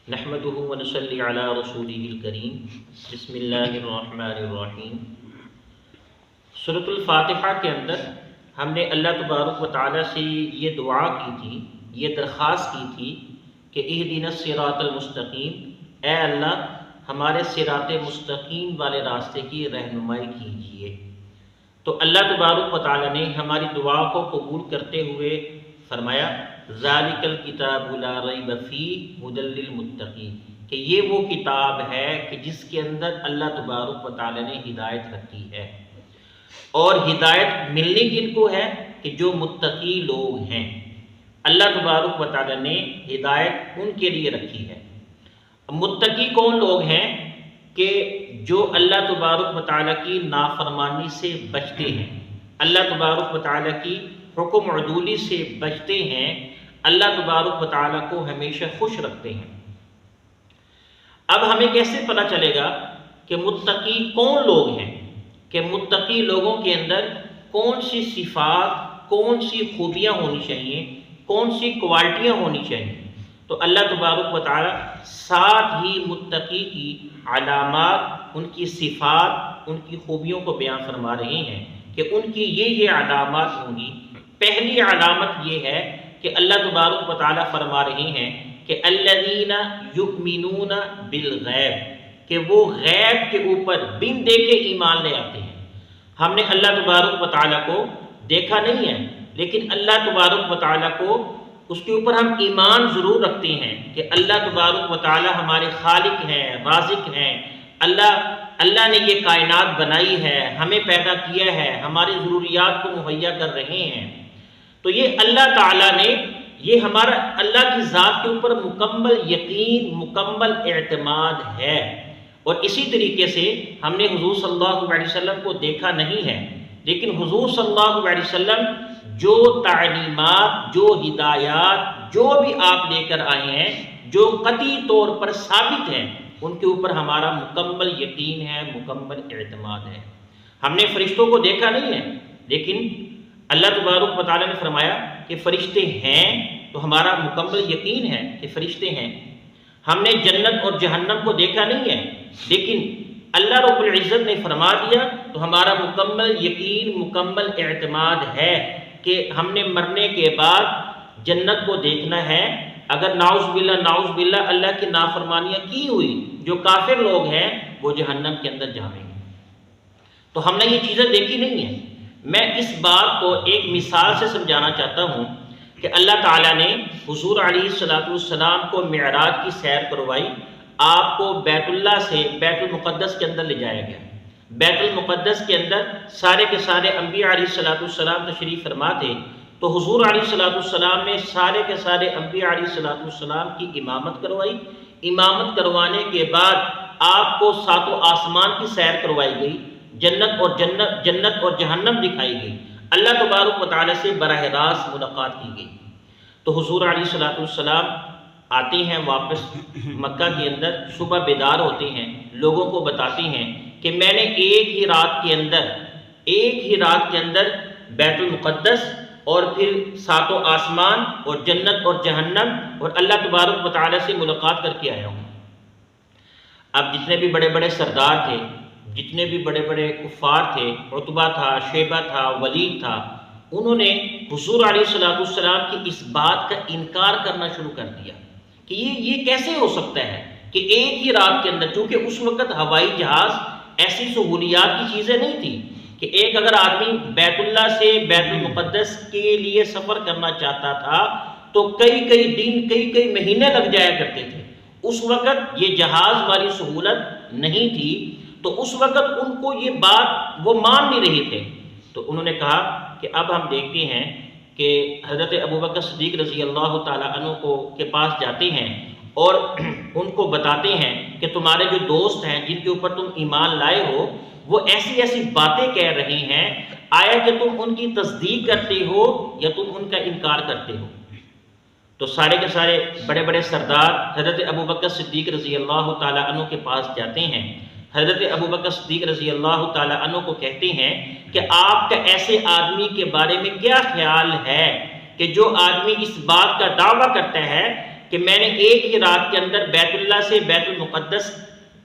نحمده ونصلي على رسوله الكريم بسم اللہ الرحمن الرحیم۔ سورۃ الفاتحہ کے اندر ہم نے اللہ تبارک و تعالیٰ سے یہ دعا کی تھی، یہ درخواست کی تھی کہ اہدنا الصراط المستقیم، اے اللہ ہمارے صراط مستقیم والے راستے کی رہنمائی کیجیے۔ تو اللہ تبارک و تعالیٰ نے ہماری دعا کو قبول کرتے ہوئے فرمایا ذالک الکتاب لا ریب فیہ ھدی للمتقین، کہ یہ وہ کتاب ہے کہ جس کے اندر اللہ تبارک و تعالیٰ نے ہدایت رکھی ہے، اور ہدایت ملنی کن کو ہے کہ جو متقی لوگ ہیں۔ اللہ تبارک و تعالیٰ نے ہدایت ان کے لیے رکھی ہے۔ متقی کون لوگ ہیں؟ کہ جو اللہ تبارک و تعالیٰ کی نافرمانی سے بچتے ہیں، اللہ تبارک و تعالیٰ کی حکم عدولی سے بچتے ہیں، اللہ تبارک و تعالیٰ کو ہمیشہ خوش رکھتے ہیں۔ اب ہمیں کیسے پتہ چلے گا کہ متقی کون لوگ ہیں، کہ متقی لوگوں کے اندر کون سی صفات، کون سی خوبیاں ہونی چاہیے، کون سی کوالٹیاں ہونی چاہیے؟ تو اللہ تبارک و تعالیٰ ساتھ ہی متقی کی علامات، ان کی صفات، ان کی خوبیوں کو بیان فرما رہے ہیں کہ ان کی یہ علامات ہوں گی۔ پہلی علامت یہ ہے کہ اللہ تبارک و تعالیٰ فرما رہے ہیں کہ الذین یؤمنون بالغیب، کہ وہ غیب کے اوپر بن دیکھے ایمان لے آتے ہیں۔ ہم نے اللہ تبارک و تعالیٰ کو دیکھا نہیں ہے، لیکن اللہ تبارک و تعالیٰ کو اس کے اوپر ہم ایمان ضرور رکھتے ہیں کہ اللہ تبارک و تعالیٰ ہمارے خالق ہیں، رازق ہیں، اللہ نے یہ کائنات بنائی ہے، ہمیں پیدا کیا ہے، ہماری ضروریات کو مہیا کر رہے ہیں۔ تو یہ اللہ تعالیٰ نے، یہ ہمارا اللہ کی ذات کے اوپر مکمل یقین، مکمل اعتماد ہے۔ اور اسی طریقے سے ہم نے حضور صلی اللہ علیہ وسلم کو دیکھا نہیں ہے، لیکن حضور صلی اللہ علیہ وسلم جو تعلیمات، جو ہدایات، جو بھی آپ لے کر آئے ہیں، جو قطعی طور پر ثابت ہیں، ان کے اوپر ہمارا مکمل یقین ہے، مکمل اعتماد ہے۔ ہم نے فرشتوں کو دیکھا نہیں ہے، لیکن اللہ تبارک و تعالیٰ نے فرمایا کہ فرشتے ہیں، تو ہمارا مکمل یقین ہے کہ فرشتے ہیں۔ ہم نے جنت اور جہنم کو دیکھا نہیں ہے، لیکن اللہ رب العزت نے فرما دیا تو ہمارا مکمل یقین، مکمل اعتماد ہے کہ ہم نے مرنے کے بعد جنت کو دیکھنا ہے۔ اگر نعوذ باللہ اللہ کی نافرمانیاں کی ہوئی جو کافر لوگ ہیں، وہ جہنم کے اندر جائیں گے۔ تو ہم نے یہ چیزیں دیکھی نہیں ہیں۔ میں اس بات کو ایک مثال سے سمجھانا چاہتا ہوں کہ اللہ تعالیٰ نے حضور علیہ السلام کو معراج کی سیر کروائی، آپ کو بیت اللہ سے بیت المقدس کے اندر لے جایا گیا۔ بیت المقدس کے اندر سارے کے سارے انبیاء علیہ السلام تشریف فرما تھے، تو حضور علیہ السلام نے سارے کے سارے انبیاء علیہ السلام کی امامت کروائی۔ امامت کروانے کے بعد آپ کو ساتوں آسمان کی سیر کروائی گئی، جنت اور جہنم دکھائی گئی، اللہ تبارک و تعالیٰ سے براہ راست ملاقات کی گئی۔ تو حضور علیہ السلام آتے ہیں واپس مکہ کے اندر، صبح بیدار ہوتے ہیں، لوگوں کو بتاتے ہیں کہ میں نے ایک ہی رات کے اندر بیت المقدس اور پھر ساتوں آسمان اور جنت اور جہنم اور اللہ تبارک و تعالیٰ سے ملاقات کر کے آیا ہوں۔ اب جتنے بھی بڑے بڑے سردار تھے، جتنے بھی بڑے بڑے کفار تھے، عتبہ تھا، شیبہ تھا، ولید تھا، انہوں نے حضور علیہ السلام کی اس بات کا انکار کرنا شروع کر دیا کہ یہ کیسے ہو سکتا ہے کہ ایک ہی رات کے اندر، چونکہ اس وقت ہوائی جہاز ایسی سہولیات کی چیزیں نہیں تھی کہ ایک اگر آدمی بیت اللہ سے بیت المقدس کے لیے سفر کرنا چاہتا تھا تو کئی دن، کئی مہینے لگ جایا کرتے تھے۔ اس وقت یہ جہاز والی سہولت نہیں تھی، تو اس وقت ان کو یہ بات وہ مان نہیں رہے تھے۔ تو انہوں نے کہا کہ اب ہم دیکھتے ہیں کہ حضرت ابوبکر صدیق رضی اللہ تعالیٰ عنہ کے پاس جاتے ہیں اور ان کو بتاتے ہیں کہ تمہارے جو دوست ہیں جن کے اوپر تم ایمان لائے ہو، وہ ایسی باتیں کہہ رہے ہیں، آیا کہ تم ان کی تصدیق کرتے ہو یا تم ان کا انکار کرتے ہو؟ تو سارے کے سارے بڑے بڑے سردار حضرت ابوبکر صدیق رضی اللہ تعالیٰ عنہ کے پاس جاتے ہیں۔ حضرت ابوبکر صدیق رضی اللہ تعالیٰ عنہ کو کہتے ہیں کہ آپ کا ایسے آدمی کے بارے میں کیا خیال ہے کہ جو آدمی اس بات کا دعویٰ کرتا ہے کہ کہ میں نے ایک ہی رات کے اندر بیت اللہ سے بیت المقدس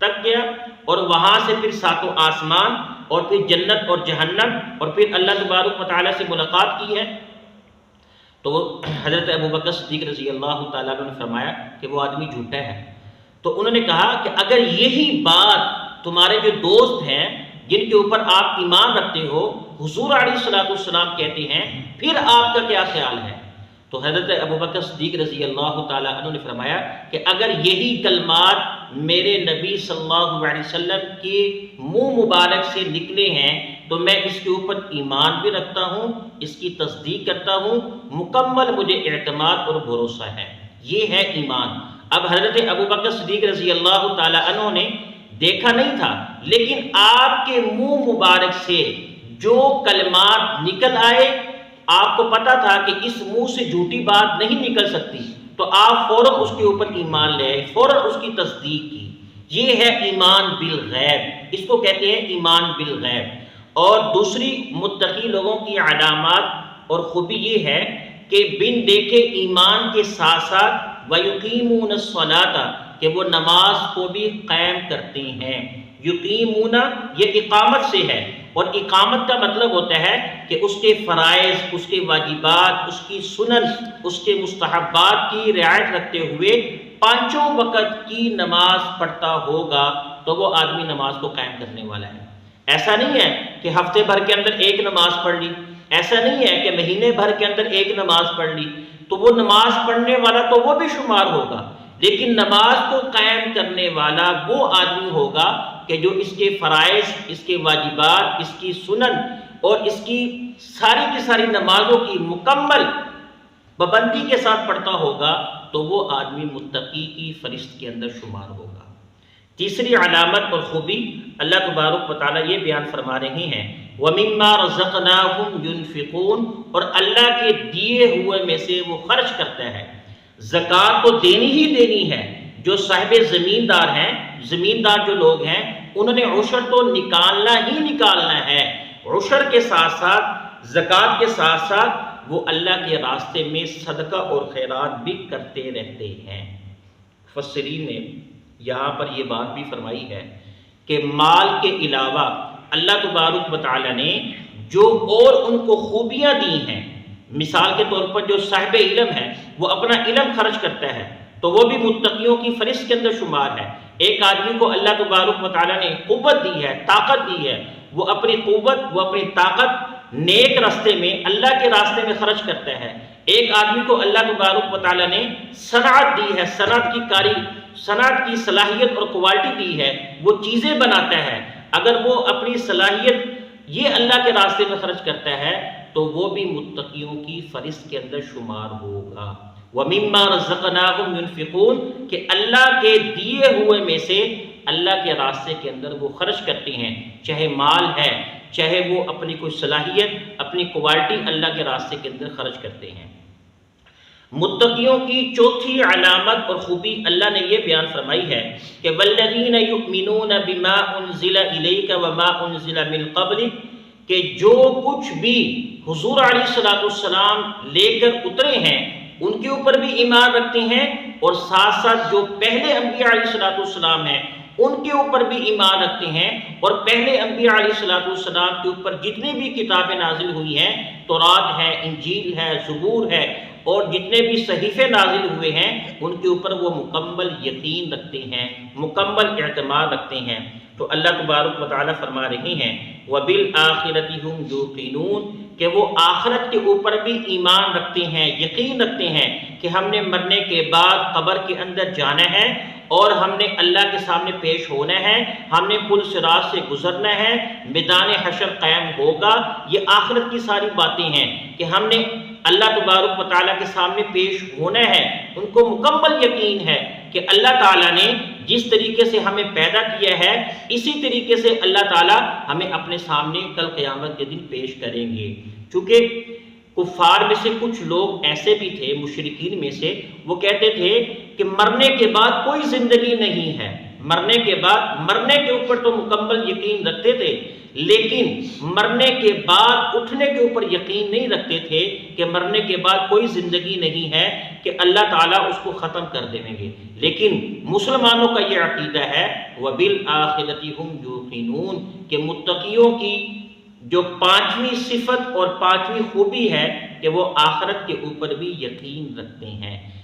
تک گیا اور وہاں سے پھر ساتوں آسمان اور پھر جنت اور جہنم اور پھر اللہ تبارک و تعالیٰ سے ملاقات کی ہے؟ تو حضرت ابوبکر صدیق رضی اللہ تعالیٰ عنہ نے فرمایا کہ وہ آدمی جھوٹا ہے۔ تو انہوں نے کہا کہ اگر یہی بات تمہارے جو دوست ہیں جن کے اوپر آپ ایمان رکھتے ہو حضور علیہ الصلوۃ والسلام کہتے ہیں، پھر آپ کا کیا خیال ہے؟ تو حضرت ابوبکر صدیق رضی اللہ تعالیٰ عنہ نے فرمایا کہ اگر یہی کلمات میرے نبی صلی اللہ علیہ وسلم کے منہ مبارک سے نکلے ہیں تو میں اس کے اوپر ایمان بھی رکھتا ہوں، اس کی تصدیق کرتا ہوں، مکمل مجھے اعتماد اور بھروسہ ہے۔ یہ ہے ایمان۔ اب حضرت ابوبکر صدیق رضی اللہ تعالیٰ عنہ نے دیکھا نہیں تھا، لیکن آپ کے منہ مبارک سے جو کلمات نکل آئے، آپ کو پتا تھا کہ اس منہ سے جھوٹی بات نہیں نکل سکتی، تو آپ فوراً اس کے اوپر ایمان لے آئے، فوراً اس کی تصدیق کی۔ یہ ہے ایمان بالغیب، اس کو کہتے ہیں ایمان بالغیب۔ اور دوسری متقی لوگوں کی علامات اور خوبی یہ ہے کہ بن دیکھے ایمان کے ساتھ ساتھ وَيُقِيمُونَ الصَّلَاةَ کہ وہ نماز کو بھی قائم کرتے ہیں۔ یقیمون یہ اقامت سے ہے، اور اقامت کا مطلب ہوتا ہے کہ اس کے فرائض، اس کے واجبات، اس کی سنن، اس کے مستحبات کی رعایت رکھتے ہوئے پانچوں وقت کی نماز پڑھتا ہوگا تو وہ آدمی نماز کو قائم کرنے والا ہے۔ ایسا نہیں ہے کہ ہفتے بھر کے اندر ایک نماز پڑھ لی، ایسا نہیں ہے کہ مہینے بھر کے اندر ایک نماز پڑھ لی، تو وہ نماز پڑھنے والا تو وہ بھی شمار ہوگا، لیکن نماز کو قائم کرنے والا وہ آدمی ہوگا کہ جو اس کے فرائض، اس کے واجبات، اس کی سنن اور اس کی ساری نمازوں کی مکمل پابندی کے ساتھ پڑھتا ہوگا، تو وہ آدمی متقی کی فہرست کے اندر شمار ہوگا۔ تیسری علامت اور خوبی اللہ تبارک و تعالیٰ یہ بیان فرما رہے ہیں وَمِمَّا رَزَقْنَاهُمْ يُنْفِقُونَ اور اللہ کے دیے ہوئے میں سے وہ خرچ کرتا ہے۔ زکوٰۃ تو دینی ہی دینی ہے۔ جو صاحب زمیندار ہیں، زمیندار جو لوگ ہیں، انہوں نے عشر تو نکالنا ہی نکالنا ہے۔ عشر کے ساتھ ساتھ، زکوٰۃ کے ساتھ ساتھ وہ اللہ کے راستے میں صدقہ اور خیرات بھی کرتے رہتے ہیں۔ مفسرین نے یہاں پر یہ بات بھی فرمائی ہے کہ مال کے علاوہ اللہ تبارک و تعالیٰ نے جو اور ان کو خوبیاں دی ہیں، مثال کے طور پر جو صاحب علم ہے وہ اپنا علم خرچ کرتا ہے تو وہ بھی متقیوں کی فہرست کے اندر شمار ہے۔ ایک آدمی کو اللہ تبارک و تعالیٰ نے قوت دی ہے، طاقت دی ہے، وہ اپنی قوت، وہ اپنی طاقت نیک راستے میں، اللہ کے راستے میں خرچ کرتا ہے۔ ایک آدمی کو اللہ تبارک و تعالیٰ نے صنعت دی ہے، صنعت کی صلاحیت اور کوالٹی دی ہے، وہ چیزیں بناتا ہے۔ اگر وہ اپنی صلاحیت یہ اللہ کے راستے میں خرچ کرتا ہے تو وہ بھی متقیوں کی فہرست کے اندر شمار ہوگا۔ وَمِمَّا رَزَقْنَاهُمْ يُنْفِقُونَ کہ اللہ کے دیے ہوئے میں سے اللہ کے راستے کے اندر وہ خرچ کرتے ہیں، چاہے مال ہے، چاہے وہ اپنی کوئی صلاحیت، اپنی کوالٹی اللہ کے راستے کے اندر خرچ کرتے ہیں۔ متقیوں کی چوتھی علامت اور خوبی اللہ نے یہ بیان فرمائی ہے کہ وَالَّذِينَ يُؤْمِنُونَ بِمَا أُنزِلَ إِلَيْكَ وَمَا أُنزِلَ مِن قَبْلِكَ کہ جو کچھ بھی حضور علیہ الصلوۃ والسلام لے کر اترے ہیں ان کے اوپر بھی ایمان رکھتے ہیں، اور ساتھ ساتھ جو پہلے انبیاء علیہ الصلوۃ والسلام ہیں ان کے اوپر بھی ایمان رکھتے ہیں، اور پہلے انبیاء علیہ الصلوۃ والسلام کے اوپر جتنی بھی کتابیں نازل ہوئی ہیں، تورات ہے، انجیل ہے، زبور ہے، اور جتنے بھی صحیفے نازل ہوئے ہیں ان کے اوپر وہ مکمل یقین رکھتے ہیں، مکمل اعتماد رکھتے ہیں۔ تو اللہ تبارک و تعالیٰ فرما رہے ہیں وَبِالْآخِرَةِ هُمْ يُوقِنُونَ کہ وہ آخرت کے اوپر بھی ایمان رکھتے ہیں، یقین رکھتے ہیں کہ ہم نے مرنے کے بعد قبر کے اندر جانا ہے اور ہم نے اللہ کے سامنے پیش ہونا ہے، ہم نے پل صراط سے گزرنا ہے، میدان حشر قائم ہوگا۔ یہ آخرت کی ساری باتیں ہیں کہ ہم نے اللہ تبارک و تعالیٰ کے سامنے پیش ہونا ہے۔ ان کو مکمل یقین ہے کہ اللہ تعالیٰ نے جس طریقے سے ہمیں پیدا کیا ہے اسی طریقے سے اللہ تعالیٰ ہمیں اپنے سامنے کل قیامت کے دن پیش کریں گے۔ چونکہ کفار میں سے کچھ لوگ ایسے بھی تھے، مشرکین میں سے، وہ کہتے تھے کہ مرنے کے بعد کوئی زندگی نہیں ہے، مرنے کے بعد، مرنے کے اوپر تو مکمل یقین رکھتے تھے، لیکن مرنے کے بعد اٹھنے کے اوپر یقین نہیں رکھتے تھے کہ مرنے کے بعد کوئی زندگی نہیں ہے کہ اللہ تعالیٰ اس کو ختم کر دیں گے۔ لیکن مسلمانوں کا یہ عقیدہ ہے وَبِالْآخِرَةِ هُمْ يُوقِنُونَ کہ متقیوں کی جو پانچویں صفت اور پانچویں خوبی ہے کہ وہ آخرت کے اوپر بھی یقین رکھتے ہیں۔